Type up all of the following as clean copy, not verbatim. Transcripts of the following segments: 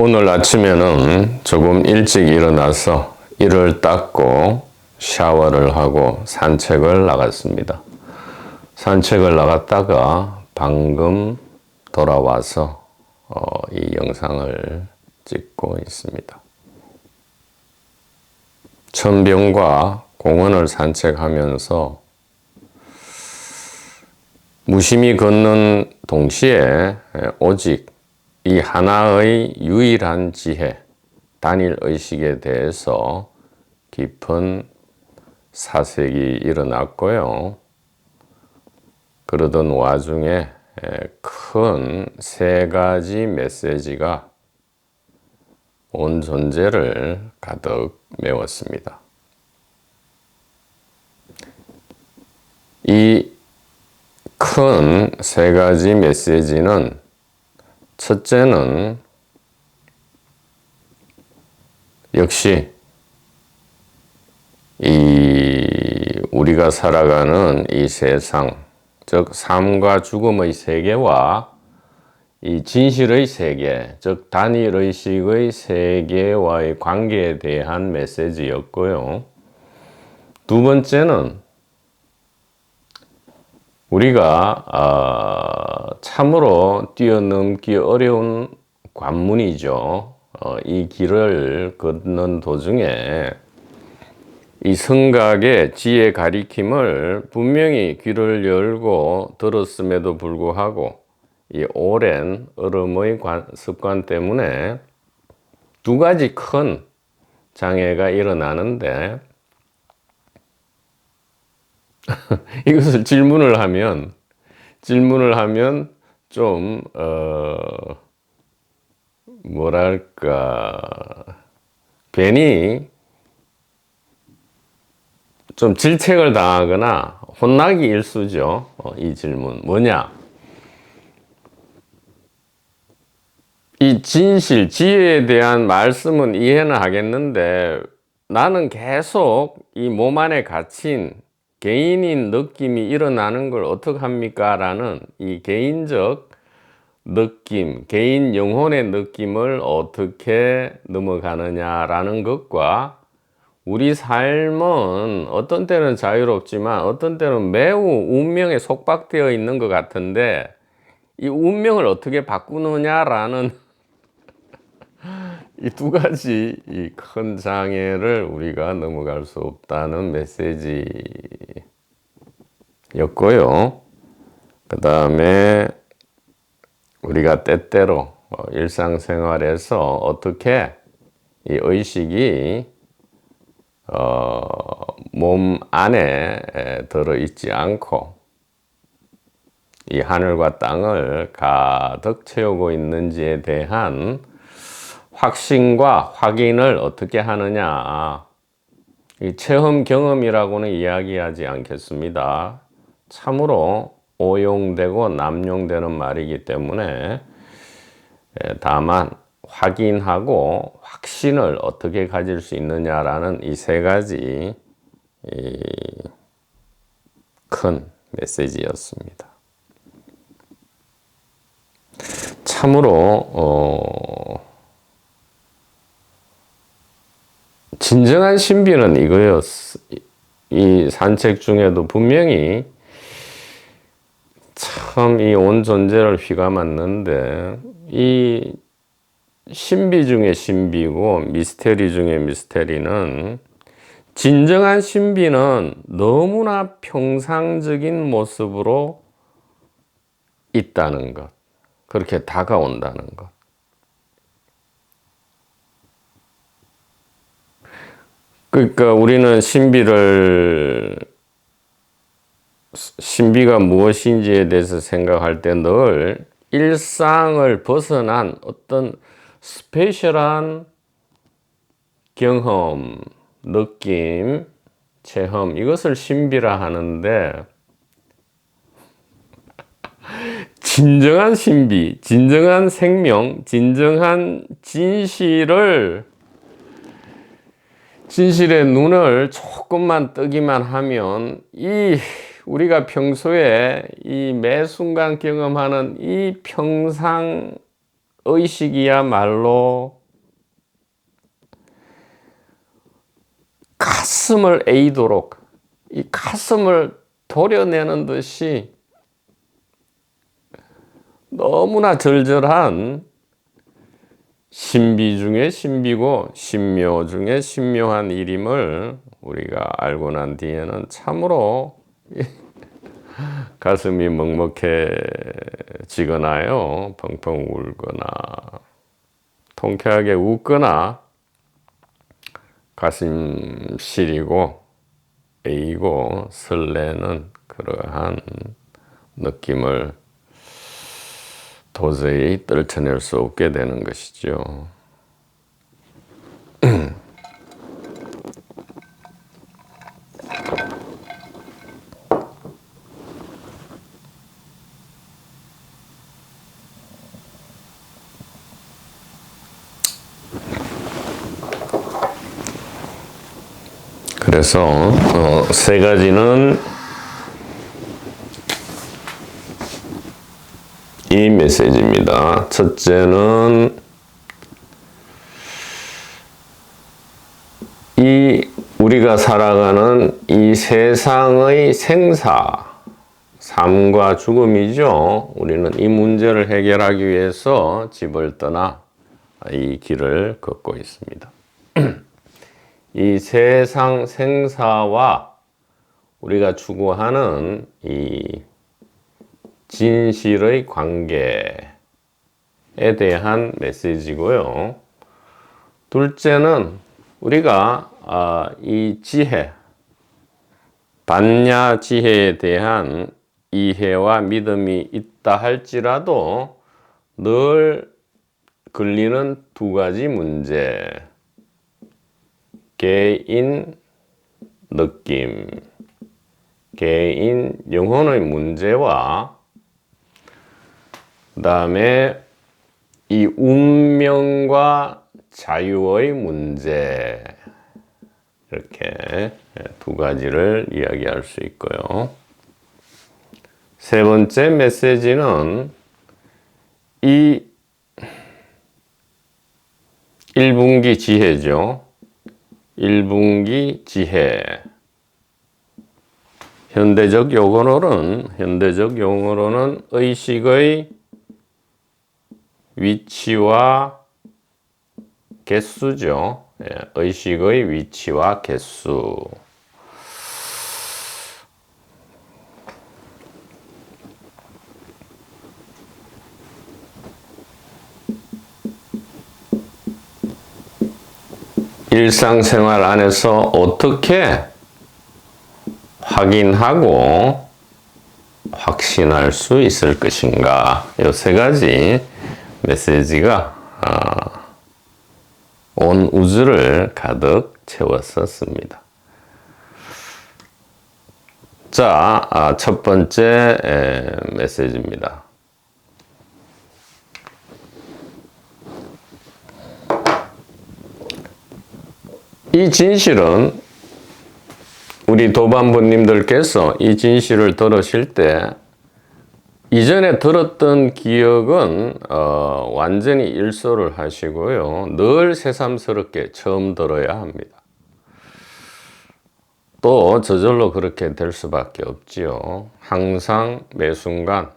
오늘 아침에는 조금 일찍 일어나서 이를 닦고 샤워를 하고 산책을 나갔습니다. 산책을 나갔다가 방금 돌아와서 이 영상을 찍고 있습니다. 천병과 공원을 산책하면서 무심히 걷는 동시에 오직 이 하나의 유일한 지혜, 단일의식에 대해서 깊은 사색이 일어났고요. 그러던 와중에 큰 세 가지 메시지가 온 존재를 가득 메웠습니다. 이 큰 세 가지 메시지는 첫째는 역시 우리가 살아가는 이 세상, 즉 삶과 죽음의 세계와 이 진실의 세계, 즉 단일의식의 세계와의 관계에 대한 메시지였고요. 두 번째는 우리가 참으로 뛰어넘기 어려운 관문이죠. 이 길을 걷는 도중에 이 성각의 지혜 가리킴을 분명히 귀를 열고 들었음에도 불구하고 이 오랜 얼음의 습관 때문에 두 가지 큰 장애가 일어나는데 이것을 질문을 하면 좀 뭐랄까 괜히 좀 질책을 당하거나 혼나기 일쑤죠. 이 질문 뭐냐? 이 진실, 지혜에 대한 말씀은 이해는 하겠는데 나는 계속 이 몸 안에 갇힌 개인인 느낌이 일어나는 걸 어떡합니까? 라는 이 개인적 느낌, 개인 영혼의 느낌을 어떻게 넘어가느냐라는 것과 우리 삶은 어떤 때는 자유롭지만 어떤 때는 매우 운명에 속박되어 있는 것 같은데 이 운명을 어떻게 바꾸느냐라는 이 두 가지 이 큰 장애를 우리가 넘어갈 수 없다는 메시지였고요. 그 다음에 우리가 때때로 일상생활에서 어떻게 이 의식이 몸 안에 들어있지 않고 이 하늘과 땅을 가득 채우고 있는지에 대한 확신과 확인을 어떻게 하느냐. 이 체험 경험이라고는 이야기하지 않겠습니다. 참으로 오용되고 남용되는 말이기 때문에 다만 확인하고 확신을 어떻게 가질 수 있느냐라는 이 세 가지 큰 메시지였습니다. 참으로 진정한 신비는 이거였어. 이 산책 중에도 분명히 참 이 온 존재를 휘감았는데 이 신비 중에 신비고 미스테리 중에 미스테리는 진정한 신비는 너무나 평상적인 모습으로 있다는 것. 그렇게 다가온다는 것. 그러니까 우리는 신비가 무엇인지에 대해서 생각할 때 늘 일상을 벗어난 어떤 스페셜한 경험, 느낌, 체험, 이것을 신비라 하는데 진정한 신비, 진정한 생명, 진정한 진실의 눈을 조금만 뜨기만 하면 우리가 평소에 이 매 순간 경험하는 이 평상의 의식이야말로 가슴을 에이도록 이 가슴을 도려내는 듯이 너무나 절절한 신비 중에 신비고 신묘 중에 신묘한 일임을 우리가 알고 난 뒤에는 참으로 가슴이 먹먹해지거나요, 펑펑 울거나 통쾌하게 웃거나 가슴 시리고 에이고 설레는 그러한 느낌을 도저히 떨쳐낼 수 없게 되는 것이죠. 그래서 세 가지는 이 메시지입니다. 첫째는 우리가 살아가는 이 세상의 생사, 삶과 죽음이죠. 우리는 이 문제를 해결하기 위해서 집을 떠나 이 길을 걷고 있습니다. 이 세상 생사와 우리가 추구하는 이 진실의 관계에 대한 메시지고요. 둘째는 우리가 이 지혜, 반야 지혜에 대한 이해와 믿음이 있다 할지라도 늘 걸리는 두 가지 문제. 개인 느낌, 개인 영혼의 문제와 그 다음에 이 운명과 자유의 문제, 이렇게 두 가지를 이야기할 수 있고요. 세 번째 메시지는 이 1분기 지혜죠. 1분기 지혜. 현대적 용어로는 의식의 위치와 개수죠. 의식의 위치와 개수. 일상생활 안에서 어떻게 확인하고 확신할 수 있을 것인가. 이 세 가지 메시지가 온 우주를 가득 채웠었습니다. 자, 첫 번째 메시지입니다. 이 진실은 우리 도반부님들께서 이 진실을 들으실 때 이전에 들었던 기억은 완전히 일소를 하시고요. 늘 새삼스럽게 처음 들어야 합니다. 또 저절로 그렇게 될 수밖에 없지요. 항상 매 순간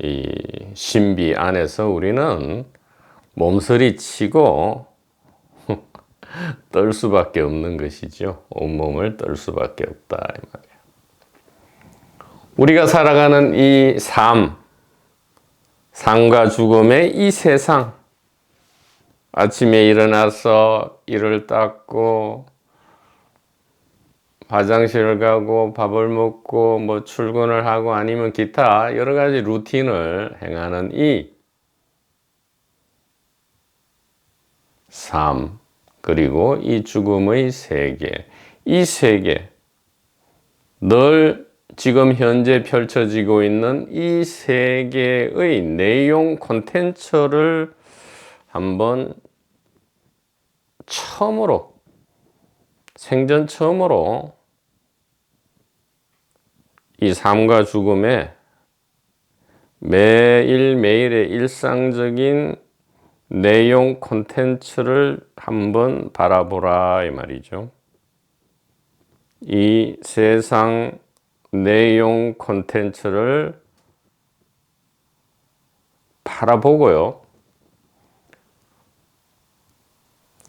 이 신비 안에서 우리는 몸서리치고 떨 수밖에 없는 것이죠. 온몸을 떨 수밖에 없다 이 말이에요. 우리가 살아가는 이 삶과 죽음의 이 세상, 아침에 일어나서 이를 닦고 화장실을 가고 밥을 먹고 뭐 출근을 하고 아니면 기타 여러 가지 루틴을 행하는 이 삶, 그리고 이 죽음의 세계, 이 세계, 늘 지금 현재 펼쳐지고 있는 이 세계의 내용 콘텐츠를 한번 생전 처음으로 이 삶과 죽음의 매일매일의 일상적인 내용 콘텐츠를 한번 바라보라 이 말이죠. 이 세상 내용 콘텐츠를 바라보고요.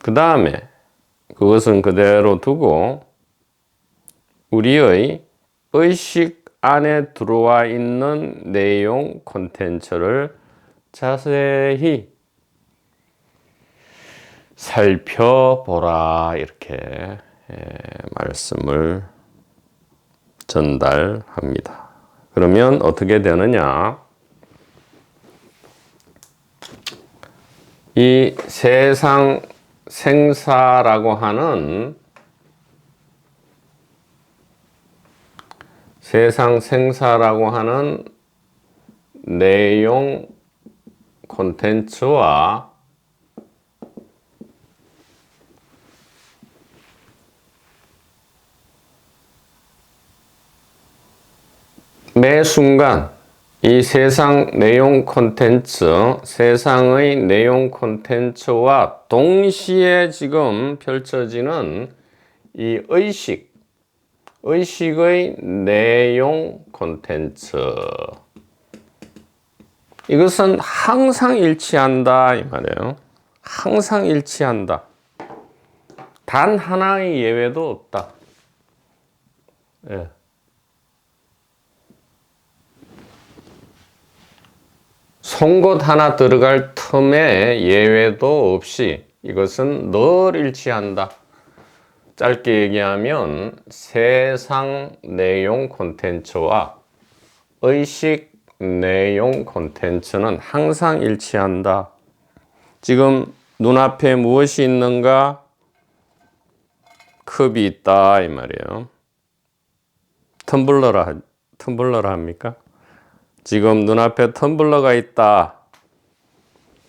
그 다음에 그것은 그대로 두고 우리의 의식 안에 들어와 있는 내용 콘텐츠를 자세히 살펴보라 이렇게 말씀을 전달합니다. 그러면 어떻게 되느냐? 이 세상 생사라고 하는 내용 콘텐츠와 매 순간 이 세상의 내용 콘텐츠와 동시에 지금 펼쳐지는 이 의식의 내용 콘텐츠. 이것은 항상 일치한다 이 말이에요. 항상 일치한다. 단 하나의 예외도 없다. 예. 송곳 하나 들어갈 틈에 예외도 없이 이것은 늘 일치한다. 짧게 얘기하면 세상 내용 콘텐츠와 의식 내용 콘텐츠는 항상 일치한다. 지금 눈앞에 무엇이 있는가? 컵이 있다 이 말이에요. 텀블러라 합니까? 지금 눈앞에 텀블러가 있다.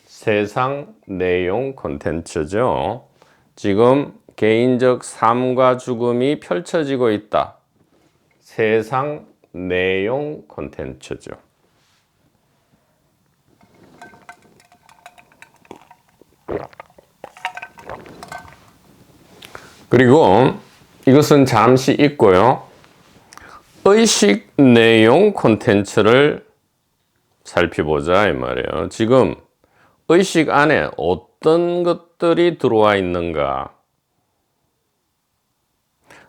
세상 내용 콘텐츠죠. 지금 개인적 삶과 죽음이 펼쳐지고 있다. 세상 내용 콘텐츠죠. 그리고 이것은 잠시 있고요. 의식 내용 콘텐츠를 살펴보자 이 말이에요. 지금 의식 안에 어떤 것들이 들어와 있는가?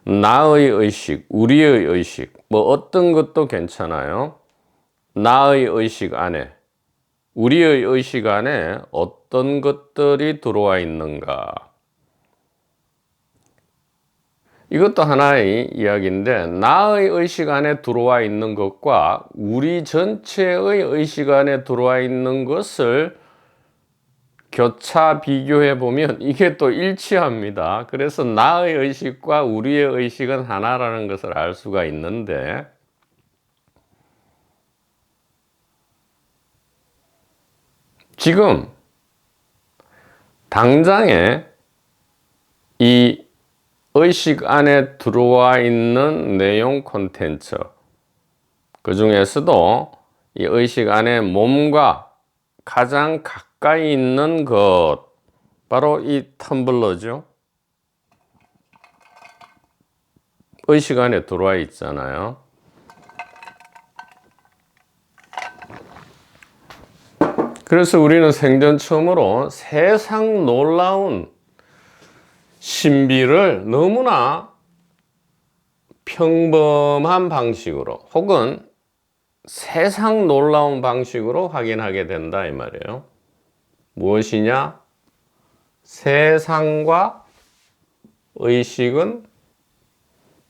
나의 의식, 우리의 의식, 뭐 어떤 것도 괜찮아요. 나의 의식 안에, 우리의 의식 안에 어떤 것들이 들어와 있는가? 이것도 하나의 이야기인데 나의 의식 안에 들어와 있는 것과 우리 전체의 의식 안에 들어와 있는 것을 교차 비교해 보면 이게 또 일치합니다. 그래서 나의 의식과 우리의 의식은 하나라는 것을 알 수가 있는데 지금 당장에 이 의식 안에 들어와 있는 내용 콘텐츠 그 중에서도 이 의식 안에 몸과 가장 가까이 있는 것 바로 이 텀블러죠. 의식 안에 들어와 있잖아요. 그래서 우리는 생전 처음으로 세상 놀라운 신비를 너무나 평범한 방식으로 혹은 세상 놀라운 방식으로 확인하게 된다 이 말이에요. 무엇이냐? 세상과 의식은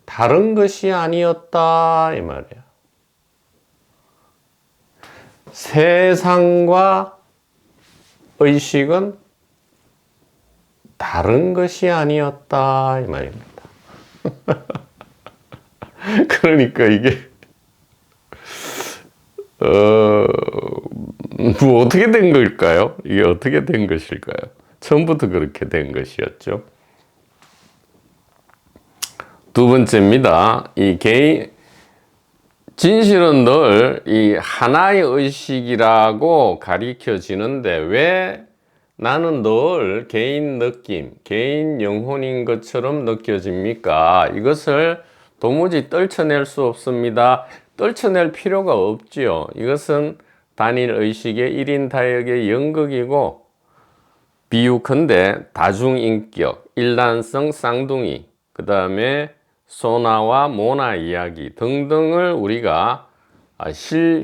다른 것이 아니었다 이 말이에요. 세상과 의식은 다른 것이 아니었다 이 말입니다. 그러니까 이게 뭐 어떻게 된 걸까요? 이게 어떻게 된 것일까요? 처음부터 그렇게 된 것이었죠. 두 번째입니다. 이 진실은 늘 이 하나의 의식이라고 가리켜지는데 왜 나는 늘 개인 느낌, 개인 영혼인 것처럼 느껴집니까? 이것을 도무지 떨쳐낼 수 없습니다. 떨쳐낼 필요가 없지요. 이것은 단일 의식의 1인 다역의 연극이고, 비유컨대 다중인격, 일란성 쌍둥이, 그 다음에 소나와 모나 이야기 등등을 우리가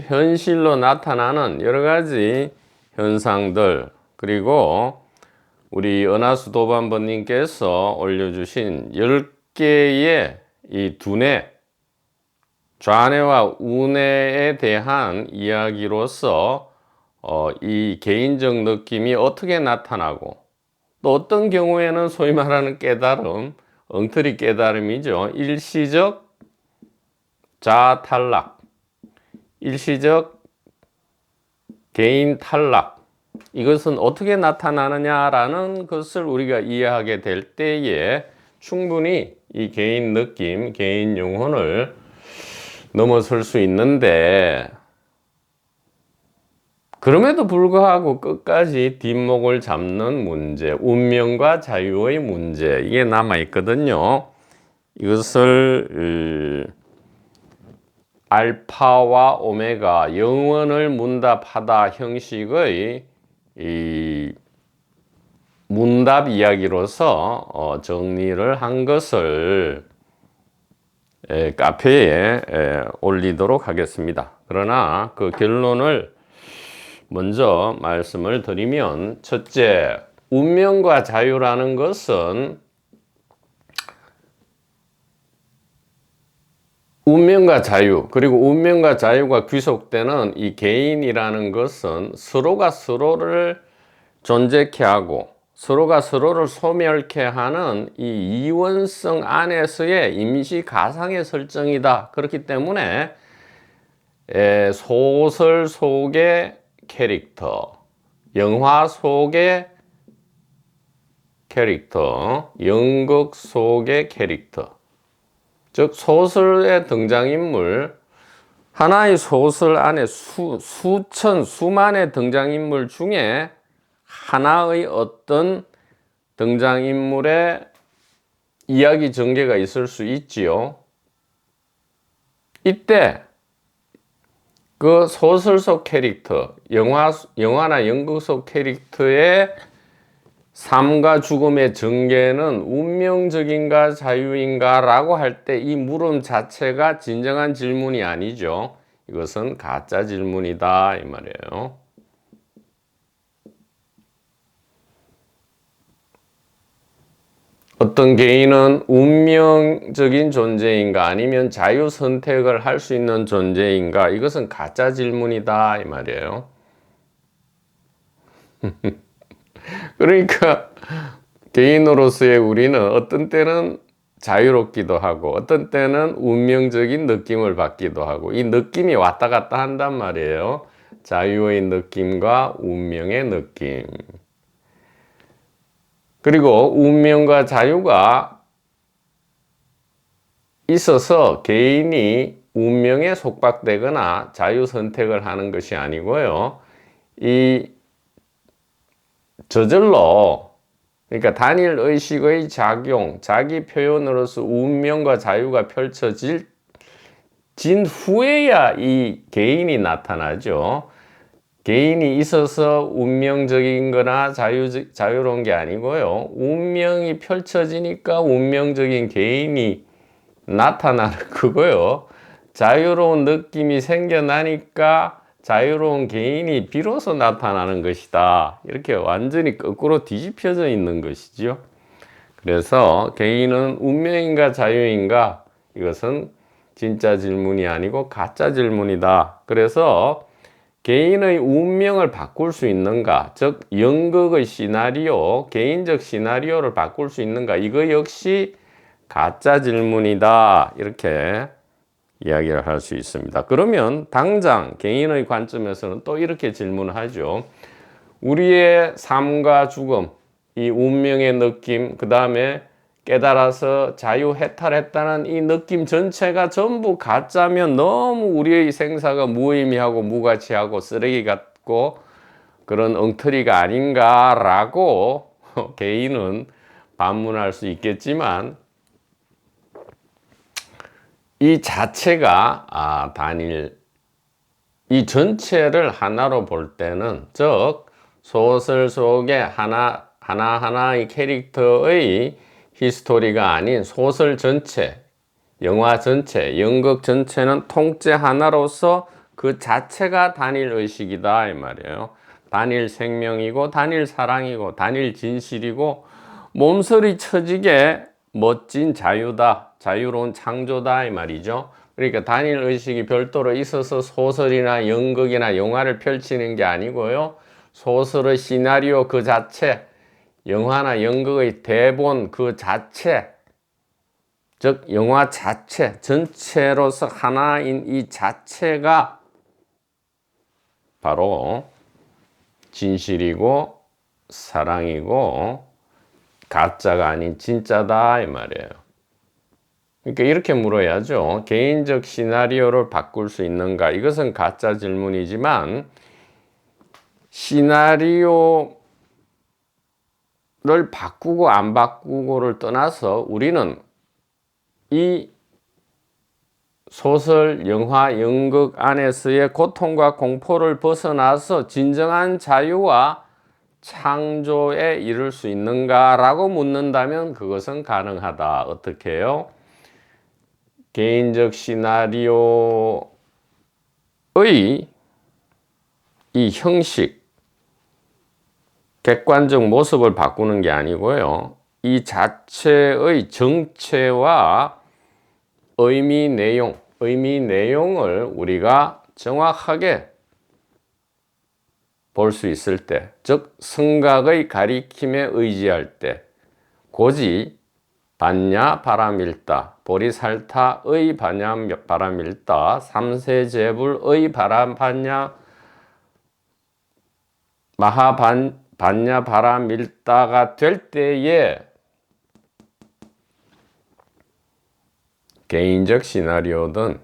현실로 나타나는 여러 가지 현상들, 그리고 우리 은하수 도반번님께서 올려주신 10개의 이 두뇌, 좌뇌와 우뇌에 대한 이야기로서 이 개인적 느낌이 어떻게 나타나고, 또 어떤 경우에는 소위 말하는 깨달음, 엉터리 깨달음이죠. 일시적 자아 탈락, 일시적 개인 탈락, 이것은 어떻게 나타나느냐라는 것을 우리가 이해하게 될 때에 충분히 이 개인 느낌, 개인 영혼을 넘어설 수 있는데, 그럼에도 불구하고 끝까지 뒷목을 잡는 문제, 운명과 자유의 문제, 이게 남아있거든요. 이것을 알파와 오메가, 영원을 문답하다 형식의 이 문답 이야기로서 정리를 한 것을 카페에 올리도록 하겠습니다. 그러나 그 결론을 먼저 말씀을 드리면, 첫째, 운명과 자유라는 것은 운명과 자유, 그리고 운명과 자유가 귀속되는 이 개인이라는 것은 서로가 서로를 존재케 하고 서로가 서로를 소멸케 하는 이 이원성 안에서의 임시 가상의 설정이다. 그렇기 때문에 소설 속의 캐릭터, 영화 속의 캐릭터, 연극 속의 캐릭터, 즉 소설의 등장인물, 하나의 소설 안에 수천, 수만의 등장인물 중에 하나의 어떤 등장인물의 이야기 전개가 있을 수 있지요. 이때 그 소설 속 캐릭터, 영화나 연극 속 캐릭터의 삶과 죽음의 전개는 운명적인가 자유인가 라고 할 때 이 물음 자체가 진정한 질문이 아니죠. 이것은 가짜 질문이다 이 말이에요. 어떤 개인은 운명적인 존재인가 아니면 자유 선택을 할 수 있는 존재인가, 이것은 가짜 질문이다 이 말이에요. 그러니까 개인으로서의 우리는 어떤 때는 자유롭기도 하고 어떤 때는 운명적인 느낌을 받기도 하고, 이 느낌이 왔다 갔다 한단 말이에요. 자유의 느낌과 운명의 느낌. 그리고 운명과 자유가 있어서 개인이 운명에 속박되거나 자유 선택을 하는 것이 아니고요. 이 저절로, 그러니까 단일 의식의 작용, 자기 표현으로서 운명과 자유가 펼쳐진 후에야 이 개인이 나타나죠. 개인이 있어서 운명적인 거나 자유로운 게 아니고요. 운명이 펼쳐지니까 운명적인 개인이 나타나는 거고요. 자유로운 느낌이 생겨나니까 자유로운 개인이 비로소 나타나는 것이다. 이렇게 완전히 거꾸로 뒤집혀져 있는 것이죠. 그래서 개인은 운명인가 자유인가? 이것은 진짜 질문이 아니고 가짜 질문이다. 그래서 개인의 운명을 바꿀 수 있는가, 즉 연극의 시나리오, 개인적 시나리오를 바꿀 수 있는가, 이거 역시 가짜 질문이다. 이렇게 이야기를 할 수 있습니다. 그러면 당장 개인의 관점에서는 또 이렇게 질문을 하죠. 우리의 삶과 죽음, 이 운명의 느낌, 그 다음에 깨달아서 자유해탈했다는 이 느낌 전체가 전부 가짜면 너무 우리의 생사가 무의미하고 무가치하고 쓰레기 같고 그런 엉터리가 아닌가라고 개인은 반문할 수 있겠지만, 이 자체가 단일, 이 전체를 하나로 볼 때는, 즉 소설 속에 하나하나의 캐릭터의 히스토리가 아닌 소설 전체, 영화 전체, 연극 전체는 통째 하나로서 그 자체가 단일 의식이다 이 말이에요. 단일 생명이고 단일 사랑이고 단일 진실이고 몸서리 쳐지게 멋진 자유다, 자유로운 창조다 이 말이죠. 그러니까 단일 의식이 별도로 있어서 소설이나 연극이나 영화를 펼치는 게 아니고요, 소설의 시나리오 그 자체, 영화나 연극의 대본 그 자체, 즉 영화 자체 전체로서 하나인 이 자체가 바로 진실이고 사랑이고 가짜가 아닌 진짜다 이 말이에요. 그러니까 이렇게 물어야죠. 개인적 시나리오를 바꿀 수 있는가? 이것은 가짜 질문이지만, 시나리오를 바꾸고 안 바꾸고를 떠나서 우리는 이 소설, 영화, 연극 안에서의 고통과 공포를 벗어나서 진정한 자유와 창조에 이를 수 있는가라고 묻는다면 그것은 가능하다. 어떻게 해요? 개인적 시나리오의 이 형식, 객관적 모습을 바꾸는 게 아니고요, 이 자체의 정체와 의미 내용을 우리가 정확하게 볼 수 있을 때, 즉 성각의 가리킴에 의지할 때, 고지 반야 바람일다, 보리살타의 반야 바람일다, 삼세제불의 반야 반야 바람일다가 될 때에 개인적 시나리오든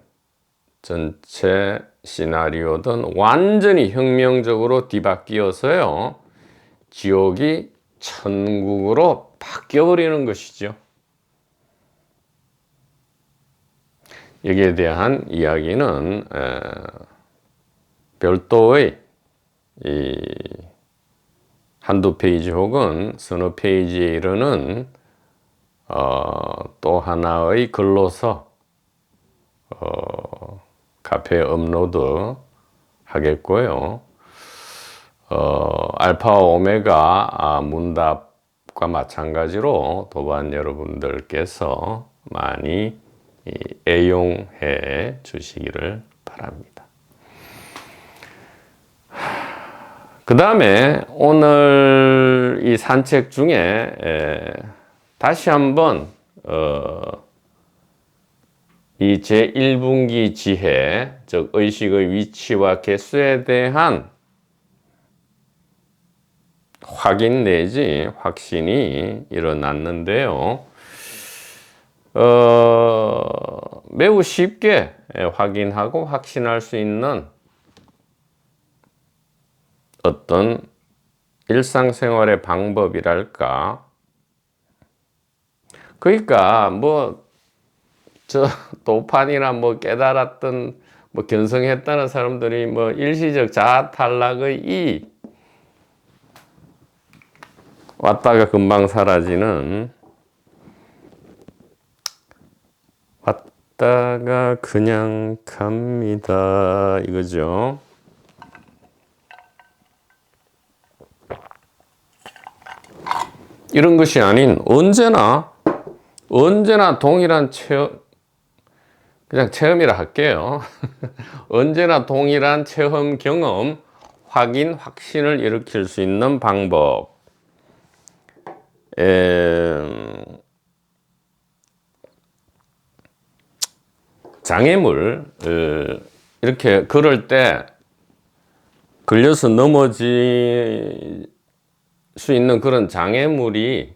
전체 시나리오든 완전히 혁명적으로 뒤바뀌어서요, 지옥이 천국으로 바뀌어버리는 것이죠. 여기에 대한 이야기는 별도의 한두 페이지 혹은 서너 페이지에 이르는 또 하나의 글로서 카페에 업로드 하겠고요. 알파와 오메가 문답과 마찬가지로 도반 여러분들께서 많이 애용해 주시기를 바랍니다. 그 다음에 오늘 이 산책 중에 다시 한번 이 제1분기 지혜, 즉 의식의 위치와 개수에 대한 확인 내지 확신이 일어났는데요. 매우 쉽게 확인하고 확신할 수 있는 어떤 일상생활의 방법이랄까. 그러니까 도판이나 깨달았던 견성했다는 사람들이 일시적 자아 탈락의 왔다가 금방 사라지는, 왔다가 그냥 갑니다 이거죠. 이런 것이 아닌 언제나 동일한 체험, 그냥 체험이라 할게요. 언제나 동일한 체험, 경험, 확인, 확신을 일으킬 수 있는 방법. 장애물, 이렇게 걸을 때 걸려서 넘어질 수 있는 그런 장애물이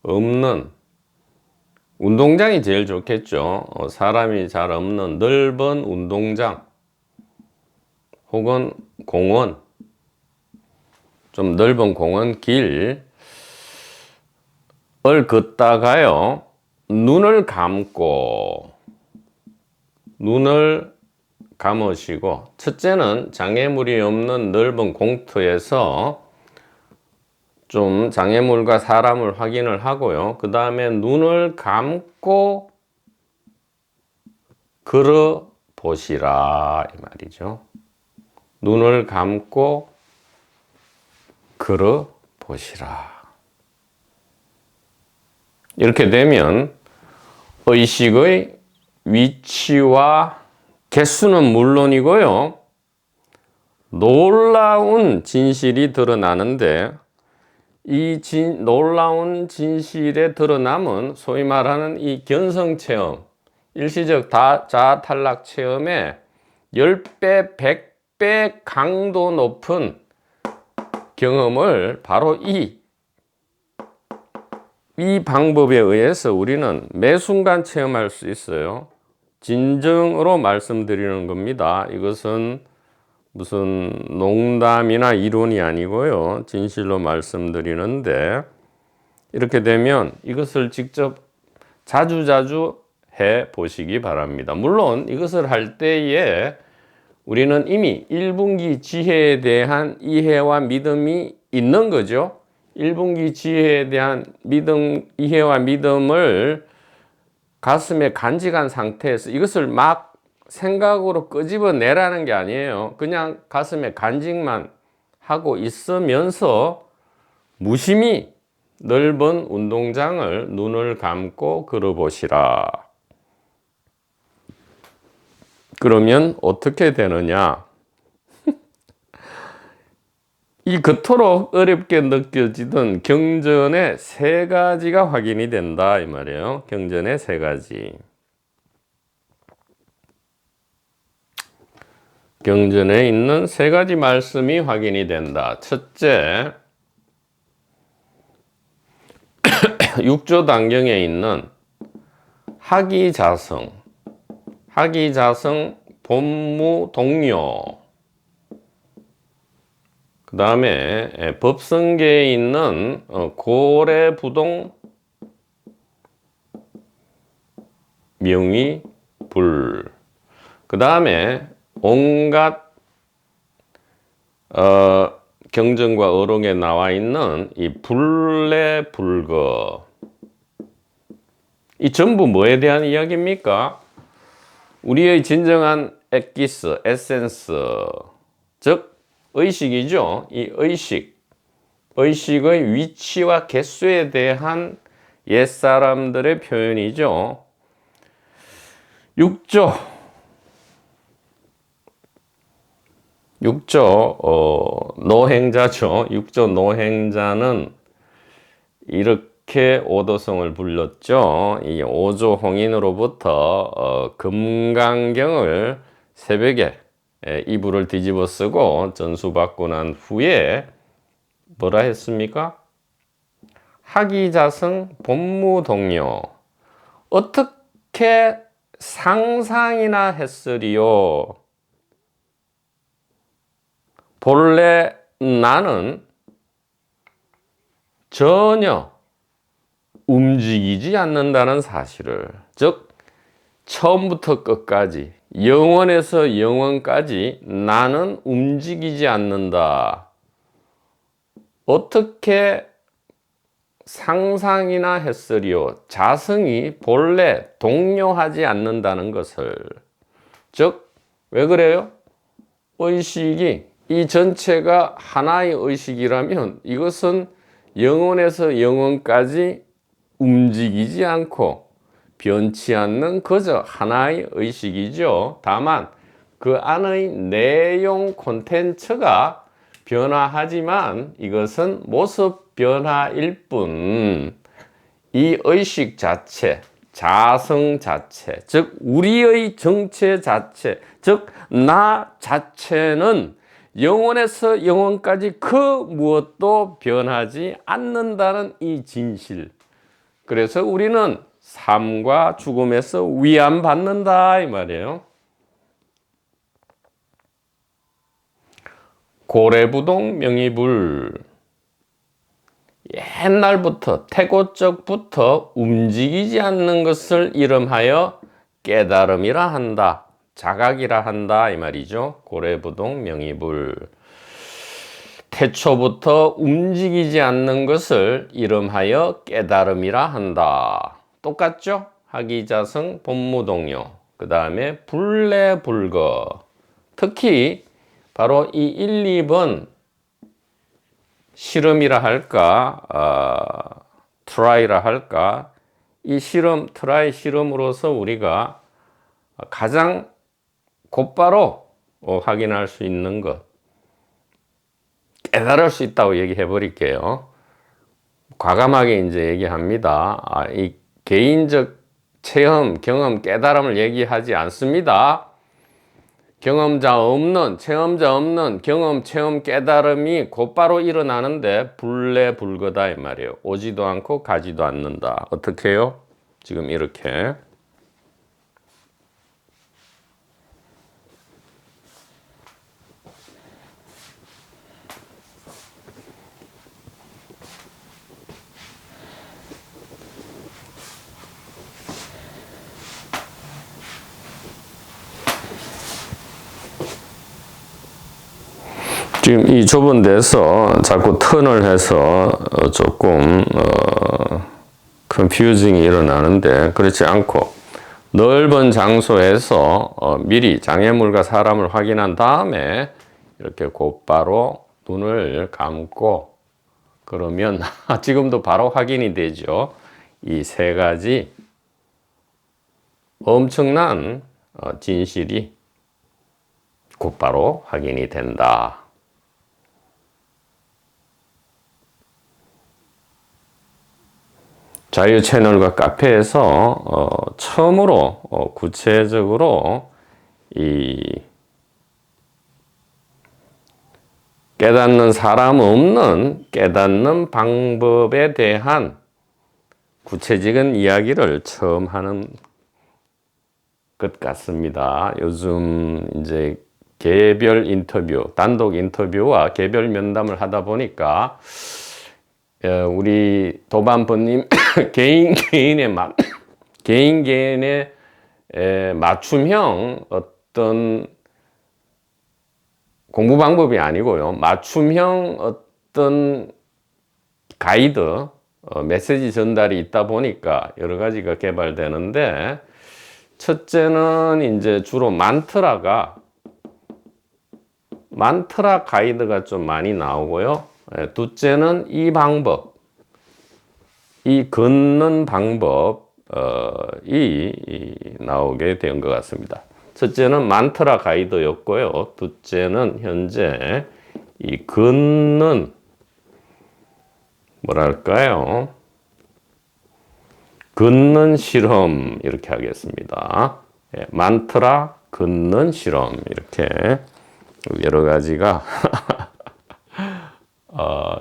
없는 운동장이 제일 좋겠죠. 사람이 잘 없는 넓은 운동장 혹은 공원, 좀 넓은 공원 길을 걷다가요, 눈을 감으시고, 첫째는 장애물이 없는 넓은 공터에서 좀 장애물과 사람을 확인을 하고요. 그 다음에 눈을 감고 걸어 보시라 이 말이죠. 눈을 감고 걸어 보시라. 이렇게 되면 의식의 위치와 개수는 물론이고요, 놀라운 진실이 드러나는데, 이 놀라운 진실에 드러남은 소위 말하는 이 견성체험, 일시적 자아 탈락 체험의 10배, 100배 강도 높은 경험을 바로 이 방법에 의해서 우리는 매 순간 체험할 수 있어요. 진정으로 말씀드리는 겁니다. 이것은 무슨 농담이나 이론이 아니고요, 진실로 말씀드리는데, 이렇게 되면 이것을 직접 자주자주 해 보시기 바랍니다. 물론 이것을 할 때에 우리는 이미 1분기 지혜에 대한 이해와 믿음이 있는 거죠. 1분기 지혜에 대한 이해와 믿음을 가슴에 간직한 상태에서 이것을 막 생각으로 끄집어내라는 게 아니에요. 그냥 가슴에 간직만 하고 있으면서 무심히 넓은 운동장을 눈을 감고 걸어보시라. 그러면 어떻게 되느냐? 이 그토록 어렵게 느껴지던 경전의 3가지가 확인이 된다 이 말이에요. 경전의 3가지. 경전에 있는 3가지 말씀이 확인이 된다. 첫째, 6조 단경에 있는 하기자성 본무동료, 그 다음에 법성계에 있는 고래부동 명의불, 그 다음에 온갖 경전과 어록에 나와 있는 이 불례불거, 이 전부 뭐에 대한 이야기입니까? 우리의 진정한 엑기스, 에센스, 즉 의식이죠. 이 의식의 위치와 개수에 대한 옛사람들의 표현이죠. 6조 노행자죠. 6조 노행자는 이렇게 오도성을 불렀죠. 이 오조홍인으로부터 금강경을 새벽에 이불을 뒤집어 쓰고 전수받고 난 후에 뭐라 했습니까? 하기자성 본무동료, 어떻게 상상이나 했으리요? 본래 나는 전혀 움직이지 않는다는 사실을, 즉 처음부터 끝까지, 영원에서 영원까지 나는 움직이지 않는다. 어떻게 상상이나 했으리요? 자성이 본래 동요하지 않는다는 것을. 즉 왜 그래요? 의식이, 이 전체가 하나의 의식이라면 이것은 영원에서 영원까지 움직이지 않고 변치 않는 그저 하나의 의식이죠. 다만 그 안의 내용 콘텐츠가 변화하지만 이것은 모습 변화일 뿐, 이 의식 자체, 자성 자체, 즉 우리의 정체 자체, 즉 나 자체는 영원에서 영원까지 그 무엇도 변하지 않는다는 이 진실. 그래서 우리는 삶과 죽음에서 위안받는다 이 말이에요. 고래부동 명의불. 옛날부터 태고적부터 움직이지 않는 것을 이름하여 깨달음이라 한다. 자각이라 한다 이 말이죠. 고래부동 명의불. 태초부터 움직이지 않는 것을 이름하여 깨달음이라 한다. 똑같죠? 하기자성 본무동요. 그 다음에 불례불거. 특히 바로 이 1, 2번 실험이라 할까, 트라이라 할까, 이 실험, 트라이 실험으로서 우리가 가장 곧바로 확인할 수 있는 것, 깨달을 수 있다고 얘기해 버릴게요. 과감하게 이제 얘기합니다. 이 개인적 체험, 경험, 깨달음을 얘기하지 않습니다. 경험자 없는, 체험자 없는 경험, 체험, 깨달음이 곧바로 일어나는데 불례불거다 이 말이에요. 오지도 않고 가지도 않는다. 어떻게 해요? 지금 이렇게. 지금 이 좁은 데서 자꾸 턴을 해서 조금 컨퓨징이 일어나는데 그렇지 않고 넓은 장소에서 미리 장애물과 사람을 확인한 다음에 이렇게 곧바로 눈을 감고 그러면 지금도 바로 확인이 되죠. 이 세 가지 엄청난 진실이 곧바로 확인이 된다. 자유 채널과 카페에서 처음으로 구체적으로 이 깨닫는 사람 없는 깨닫는 방법에 대한 구체적인 이야기를 처음 하는 것 같습니다. 요즘 이제 개별 인터뷰, 단독 인터뷰와 개별 면담을 하다 보니까 우리 도반부님 개인의 맞춤형 어떤 공부 방법이 아니고요. 맞춤형 어떤 가이드, 메시지 전달이 있다 보니까 여러 가지가 개발되는데 첫째는 이제 주로 만트라 가이드가 좀 많이 나오고요. 둘째는 이 방법, 이 걷는 방법이 나오게 된 것 같습니다. 첫째는 만트라 가이드였고요. 둘째는 현재 이 걷는 뭐랄까요? 걷는 실험 이렇게 하겠습니다. 만트라 걷는 실험 이렇게 여러 가지가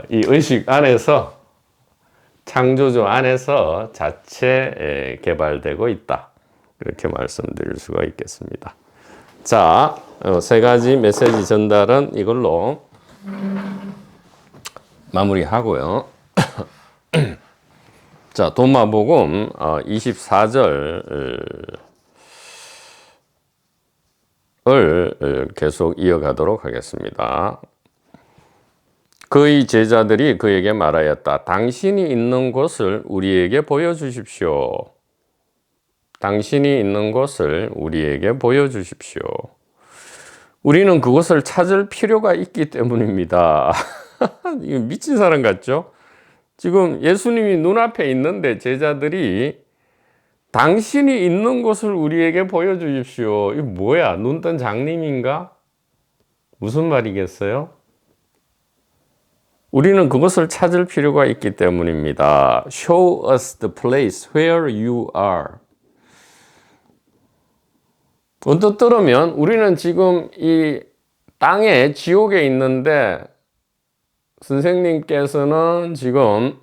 이 의식 안에서 창조주 안에서 자체 개발되고 있다. 이렇게 말씀드릴 수가 있겠습니다. 자, 세 가지 메시지 전달은 이걸로 마무리하고요. 자, 도마복음 24절을 계속 이어가도록 하겠습니다. 그의 제자들이 그에게 말하였다. 당신이 있는 곳을 우리에게 보여주십시오. 당신이 있는 곳을 우리에게 보여주십시오. 우리는 그곳을 찾을 필요가 있기 때문입니다. 이거 미친 사람 같죠? 지금 예수님이 눈앞에 있는데 제자들이 당신이 있는 곳을 우리에게 보여주십시오. 이거 뭐야? 눈 뜬 장님인가? 무슨 말이겠어요? 우리는 그것을 찾을 필요가 있기 때문입니다. Show us the place where you are. 언뜻 들으면 우리는 지금 이 땅에 지옥에 있는데 선생님께서는 지금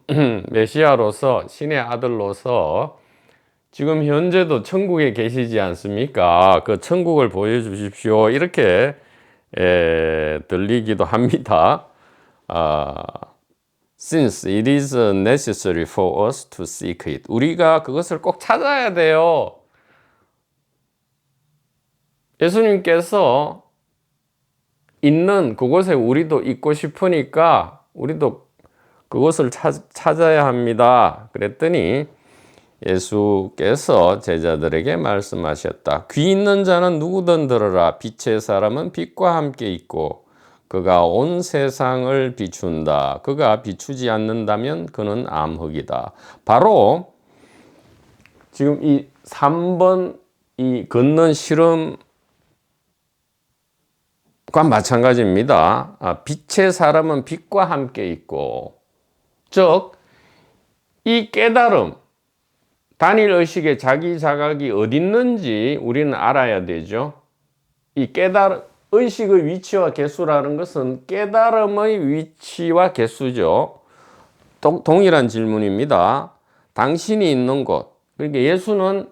메시아로서 신의 아들로서 지금 현재도 천국에 계시지 않습니까? 그 천국을 보여주십시오. 이렇게 들리기도 합니다. Since it is necessary for us to seek it. 우리가 그것을 꼭 찾아야 돼요. 예수님께서 있는 그곳에 우리도 있고 싶으니까 우리도 그것을 찾아야 합니다. 그랬더니 예수께서 제자들에게 말씀하셨다. 귀 있는 자는 누구든 들으라. 빛의 사람은 빛과 함께 있고 그가 온 세상을 비춘다. 그가 비추지 않는다면 그는 암흑이다. 바로 지금 이 3번 이 걷는 실험과 마찬가지입니다. 빛의 사람은 빛과 함께 있고, 즉 이 깨달음, 단일 의식의 자기 자각이 어디 있는지 우리는 알아야 되죠. 이 의식의 위치와 개수라는 것은 깨달음의 위치와 개수죠. 동일한 질문입니다. 당신이 있는 곳. 그러니까 예수는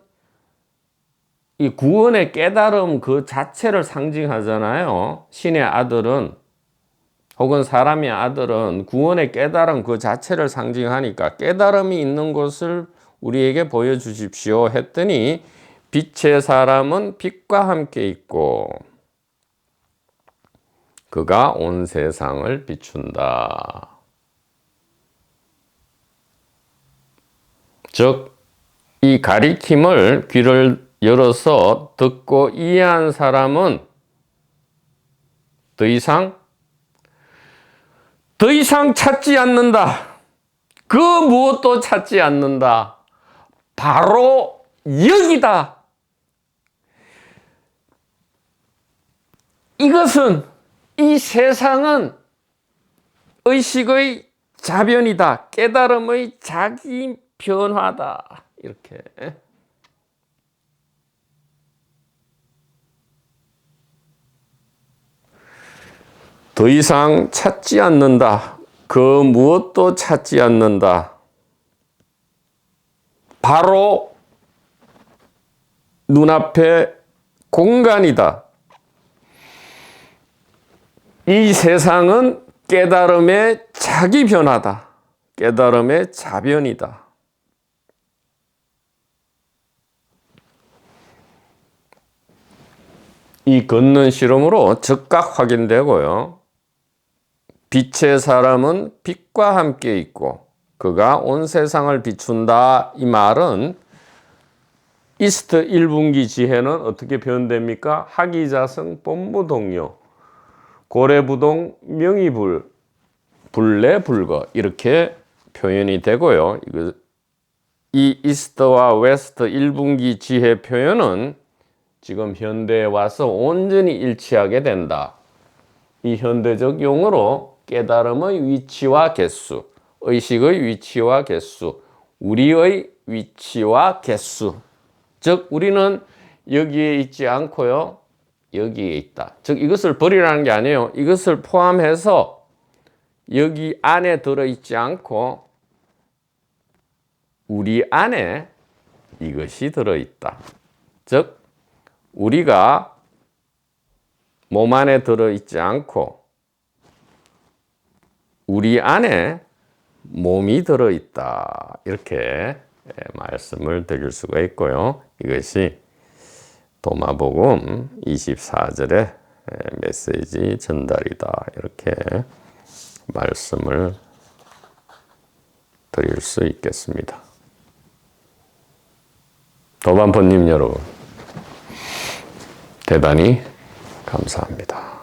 이 구원의 깨달음 그 자체를 상징하잖아요. 신의 아들은 혹은 사람의 아들은 구원의 깨달음 그 자체를 상징하니까 깨달음이 있는 곳을 우리에게 보여주십시오 했더니 빛의 사람은 빛과 함께 있고 그가 온 세상을 비춘다. 즉, 이 가리킴을 귀를 열어서 듣고 이해한 사람은 더 이상 찾지 않는다. 그 무엇도 찾지 않는다. 바로 여기다. 이 세상은 의식의 자변이다. 깨달음의 자기 변화다. 이렇게. 더 이상 찾지 않는다. 그 무엇도 찾지 않는다. 바로 눈앞에 공간이다. 이 세상은 깨달음의 자기 변화다. 깨달음의 자변이다. 이 걷는 실험으로 즉각 확인되고요. 빛의 사람은 빛과 함께 있고 그가 온 세상을 비춘다. 이 말은 이스트 1분기 지혜는 어떻게 표현됩니까? 하기자성 본무동요 고래부동 명의불 불내불거 이렇게 표현이 되고요. 이 이스트와 웨스트 1분기 지혜 표현은 지금 현대에 와서 온전히 일치하게 된다. 이 현대적 용어로 깨달음의 위치와 개수, 의식의 위치와 개수, 우리의 위치와 개수. 즉 우리는 여기에 있지 않고요. 여기에 있다. 즉 이것을 버리라는 게 아니에요. 이것을 포함해서 여기 안에 들어있지 않고 우리 안에 이것이 들어있다. 즉 우리가 몸 안에 들어있지 않고 우리 안에 몸이 들어있다. 이렇게 말씀을 드릴 수가 있고요. 이것이 도마복음 24절의 메시지 전달이다. 이렇게 말씀을 드릴 수 있겠습니다. 도반포님 여러분, 대단히 감사합니다.